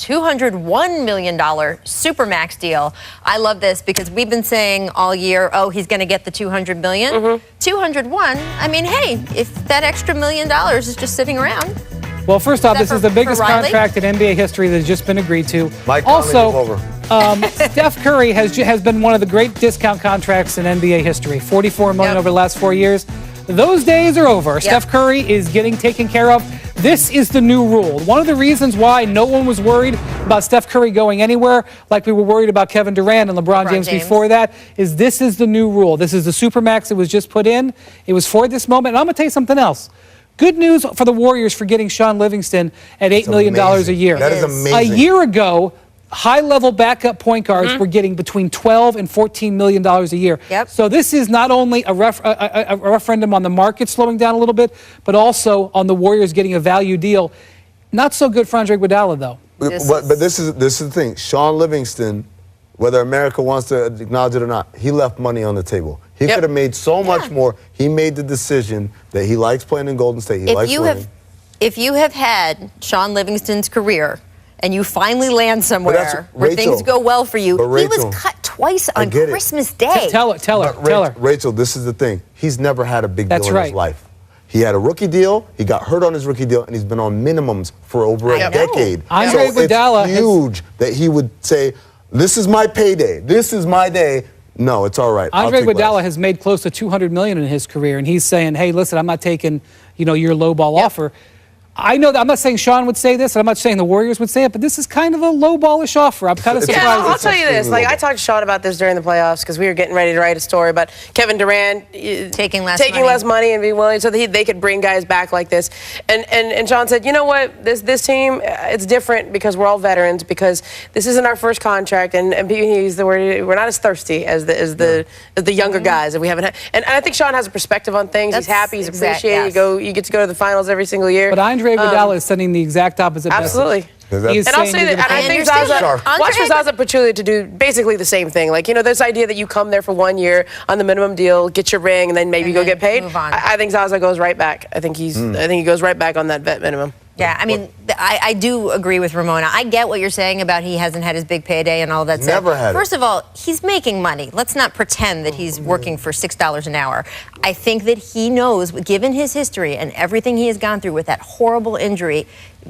$201 million Supermax deal. I love this because we've been saying all year, oh, he's going to get the $200 million. 201, I mean, hey, if that extra $1 million is just sitting around. Well, first off, this is the biggest contract in NBA history that has just been agreed to. Also, Steph Curry has been one of the great discount contracts in NBA history. $44 million over the last 4 years. Those days are over. Steph Curry is getting taken care of. This is the new rule. One of the reasons why no one was worried about Steph Curry going anywhere, like we were worried about Kevin Durant and LeBron James before that, is this is the new rule. This is the Supermax that was just put in. It was for this moment. And I'm going to tell you something else. Good news for the Warriors for getting Sean Livingston at $8 million a year. That is amazing. A year ago, high-level backup point guards were getting between $12 and $14 million a year. So this is not only a referendum on the market slowing down a little bit, but also on the Warriors getting a value deal. Not so good for Andre Iguodala, though. But this is the thing. Sean Livingston, whether America wants to acknowledge it or not, he left money on the table. He could have made so much more. He made the decision that he likes playing in Golden State. He likes winning. If you have had Sean Livingston's career and you finally land somewhere where things go well for you, he was cut twice on Christmas Day. Tell her. Rachel, this is the thing. He's never had a big deal in his life. He had a rookie deal, he got hurt on his rookie deal, and he's been on minimums for over a decade. Andre Iguodala it's huge that he would say, this is my payday, this is my day. No, it's all right. Andre Iguodala has made close to $200 million in his career, and he's saying, hey, listen, I'm not taking, your lowball offer. I know that I'm not saying Sean would say this, and I'm not saying the Warriors would say it, but this is kind of a lowballish offer. I'm kind of surprised. Yeah, I'll tell you this. Like, I talked to Sean about this during the playoffs because we were getting ready to write a story about Kevin Durant taking less money and being willing so that they could bring guys back like this. And Sean said, you know what, this team, it's different because we're all veterans, because this isn't our first contract, and he used the word, we're not as thirsty as the younger guys that we haven't had. And I think Sean has a perspective on things. He's happy, he's appreciated. You get to go to the finals every single year. But Andre Iguodala is sending the exact opposite message. Absolutely. And I'll say that, and I think watch for Zaza Pachulia to do basically the same thing. Like, this idea that you come there for 1 year on the minimum deal, get your ring, and then maybe go get paid. I think Zaza goes right back. I think he goes right back on that vet minimum. Yeah, I mean, I do agree with Ramona. I get what you're saying about he hasn't had his big payday and all that stuff. Never had it. First of all, he's making money. Let's not pretend that he's working for $6 an hour. I think that he knows, given his history and everything he has gone through with that horrible injury,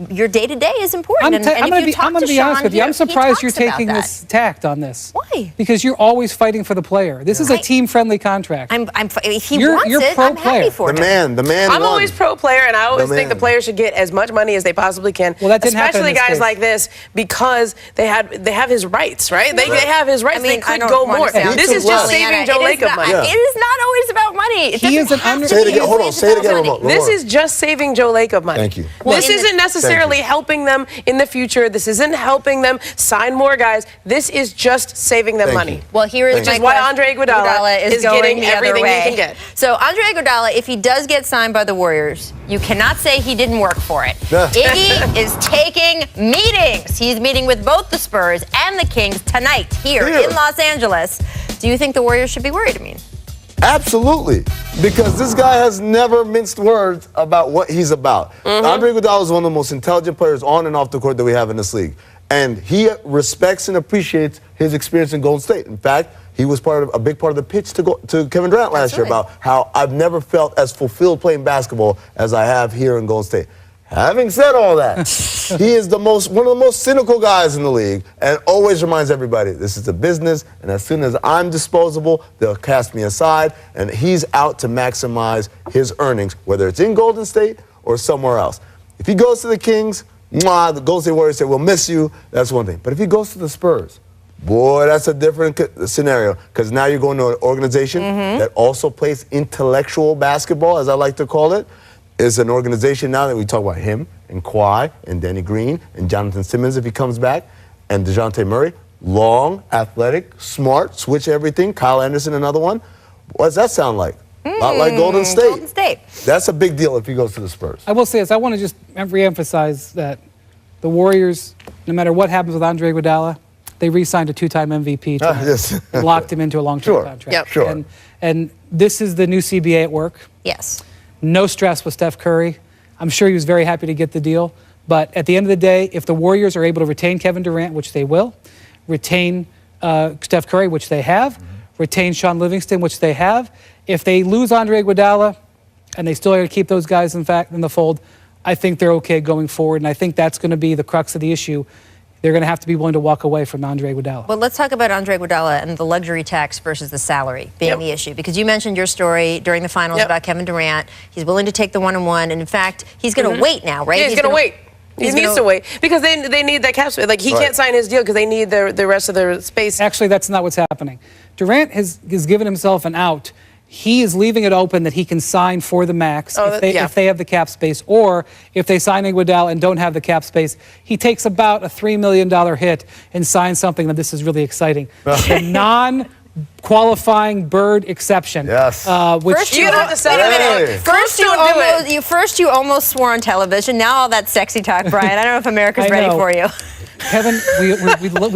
your day-to-day is important. I'm going to be honest with you. I'm surprised you're taking this tact on this. Why? Because you're always fighting for the player. This is a team-friendly contract. If he wants it, I'm happy for him. The man I'm always pro-player, and I always think the players should get as much money as they possibly can. Well, that didn't happen in especially this guys case. like this, because they have his rights, right? They have his rights. They could go more. This is just saving Joe Lacob money. It is not always about money. Say it again. Hold on. Say it again, Ramon. This is just saving Joe Lacob money. Thank you. This isn't necessarily helping them in the future. This isn't helping them sign more guys. This is just saving them money. Well, here is which is why Andre Iguodala is getting everything he can get. So Andre Iguodala, if he does get signed by the Warriors, you cannot say he didn't work for it. Iggy is taking meetings. He's meeting with both the Spurs and the Kings tonight here in Los Angeles. Do you think the Warriors should be worried? Absolutely, because this guy has never minced words about what he's about. Andre Iguodala is one of the most intelligent players on and off the court that we have in this league, and he respects and appreciates his experience in Golden State. In fact, he was a big part of the pitch to Kevin Durant last year about how I've never felt as fulfilled playing basketball as I have here in Golden State. Having said all that, he is one of the most cynical guys in the league, and always reminds everybody, this is a business, and as soon as I'm disposable, they'll cast me aside, and he's out to maximize his earnings, whether it's in Golden State or somewhere else. If he goes to the Kings, the Golden State Warriors say, we'll miss you, that's one thing. But if he goes to the Spurs, boy, that's a different scenario, because now you're going to an organization that also plays intellectual basketball, as I like to call it. Is an organization now that we talk about him and Kawhi and Danny Green and Jonathan Simmons if he comes back, and DeJounte Murray, long, athletic, smart, switch everything. Kyle Anderson, another one. What does that sound like? A lot like Golden State. Golden State. That's a big deal if he goes to the Spurs. I will say this. I want to just reemphasize that the Warriors, no matter what happens with Andre Iguodala, they re-signed a two-time MVP and locked him into a long-term contract. And this is the new CBA at work. Yes. No stress with Steph Curry. I'm sure he was very happy to get the deal. But at the end of the day, if the Warriors are able to retain Kevin Durant, which they will, retain Steph Curry, which they have, retain Sean Livingston, which they have, if they lose Andre Iguodala and they still are going to keep those guys in the fold, I think they're okay going forward. And I think that's going to be the crux of the issue. They're going to have to be willing to walk away from Andre Iguodala. Well, let's talk about Andre Iguodala and the luxury tax versus the salary being the issue. Because you mentioned your story during the finals about Kevin Durant. He's willing to take the 1-on-1. And in fact, he's going to wait now, right? Yeah, he's going to wait. He needs to wait because they need that cap space. Like, he can't sign his deal because they need the rest of their space. Actually, that's not what's happening. Durant has given himself an out. He is leaving it open that he can sign for the max if they have the cap space, or if they sign Iguodala and don't have the cap space, he takes about a $3 million hit and signs something that this is really exciting. The non-qualifying bird exception. Yes. Which first you have to say First you almost swore on television. Now all that sexy talk, Brian. I don't know if America's ready for you. Kevin, we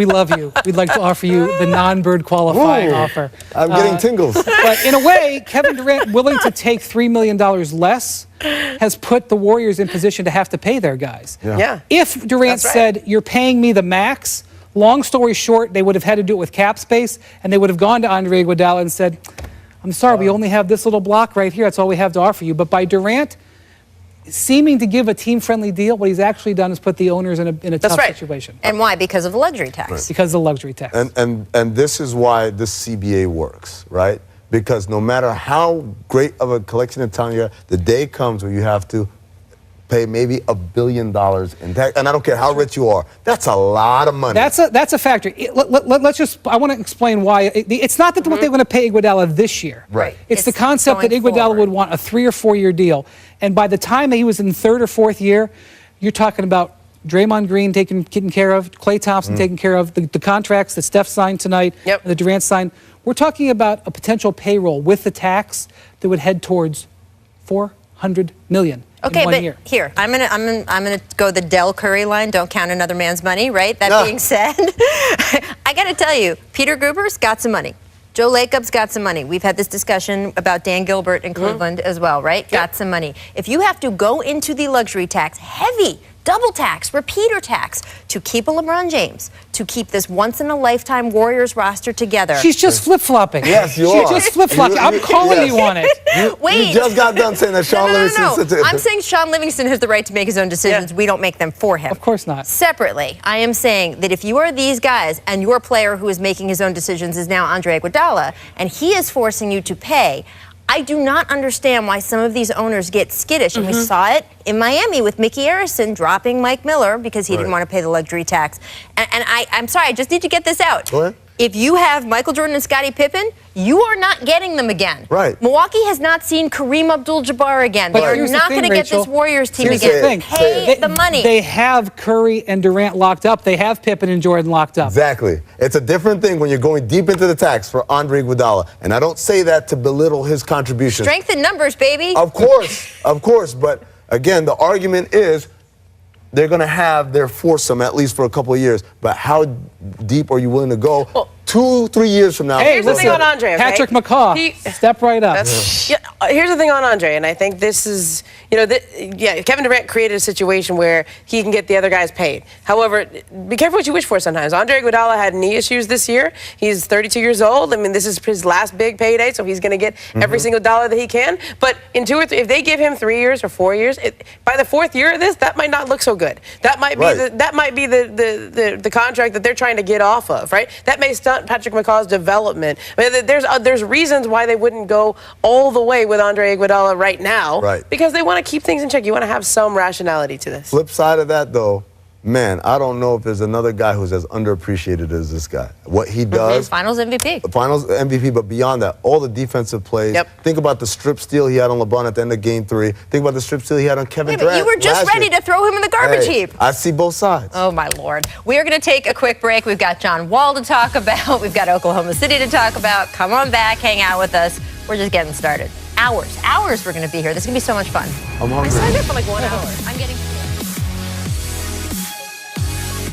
love you. We'd like to offer you the non-bird qualifying offer. I'm getting tingles. But in a way, Kevin Durant, willing to take $3 million less, has put the Warriors in position to have to pay their guys. Yeah. If Durant said, you're paying me the max, long story short, they would have had to do it with cap space, and they would have gone to Andre Iguodala and said, I'm sorry, we only have this little block right here. That's all we have to offer you. But by Durant seeming to give a team-friendly deal, what he's actually done is put the owners in a tough situation. And why? Because of the luxury tax. Right. Because of the luxury tax. And this is why this CBA works, right? Because no matter how great of a collection of talent you have, the day comes where you have to pay maybe $1 billion in tax, and I don't care how rich you are. That's a lot of money. That's a factor. Let's just. I want to explain why. It's not that what they're going to pay Iguodala this year. Right. It's the concept that Iguodala would want a 3 or 4 year deal, and by the time he was in third or fourth year, you're talking about Draymond Green taken care of, Klay Thompson taken care of, the contracts that Steph signed tonight, the Durant signed. We're talking about a potential payroll with the tax that would head towards $400 million. Okay, but here, I'm gonna go the Del Curry line. Don't count another man's money, right? That being said, I got to tell you, Peter Gruber's got some money. Joe Lacob's got some money. We've had this discussion about Dan Gilbert in Cleveland as well, right? Got some money. If you have to go into the luxury tax, heavy, double tax, repeater tax, to keep a LeBron James, to keep this once-in-a-lifetime Warriors roster together. She's just flip-flopping. Yes, you are. She's just flip-flopping. I'm calling you on it. Wait. You just got done saying that Sean Livingston. No. I'm saying Sean Livingston has the right to make his own decisions. We don't make them for him. Of course not. Separately, I am saying that if you are these guys and your player who is making his own decisions is now Andre Iguodala, and he is forcing you to pay, I do not understand why some of these owners get skittish. And we saw it in Miami with Mickey Arison dropping Mike Miller because he didn't want to pay the luxury tax. And I'm sorry, I just need to get this out. Go ahead. If you have Michael Jordan and Scottie Pippen, you are not getting them again. Right. Milwaukee has not seen Kareem Abdul-Jabbar again. They are not going to get this Warriors team again. Pay the money. They have Curry and Durant locked up. They have Pippen and Jordan locked up. Exactly. It's a different thing when you're going deep into the tax for Andre Iguodala. And I don't say that to belittle his contribution. Strength in numbers, baby. Of course. But again, the argument is they're going to have their foursome at least for a couple of years. But how deep are you willing to go? Well, 2-3 years from now. Hey, here's the thing on Andre. Okay? Patrick McCaw, step right up. Here's the thing on Andre, and I think this is, Kevin Durant created a situation where he can get the other guys paid. However, be careful what you wish for sometimes. Andre Iguodala had knee issues this year. He's 32 years old. I mean, this is his last big payday, so he's going to get every single dollar that he can. But in 2 or 3, if they give him 3 years or 4 years, by the fourth year of this, that might not look so good. That might be the contract that they're trying to get off of, right? That may stunt Patrick McCaw's development. I mean, there's reasons why they wouldn't go all the way with Andre Iguodala right now, because they want to keep things in check. You want to have some rationality to this. Flip side of that, though, man, I don't know if there's another guy who's as underappreciated as this guy. What he does. Finals MVP. Finals MVP, but beyond that, all the defensive plays. Think about the strip steal he had on LeBron at the end of Game 3. Think about the strip steal he had on Kevin Durant. You were just ready to throw him in the garbage heap. I see both sides. Oh, my Lord. We are going to take a quick break. We've got John Wall to talk about. We've got Oklahoma City to talk about. Come on back. Hang out with us. We're just getting started. Hours we're going to be here. This is going to be so much fun. I'm hungry. I signed up for like 1 hour. I'm getting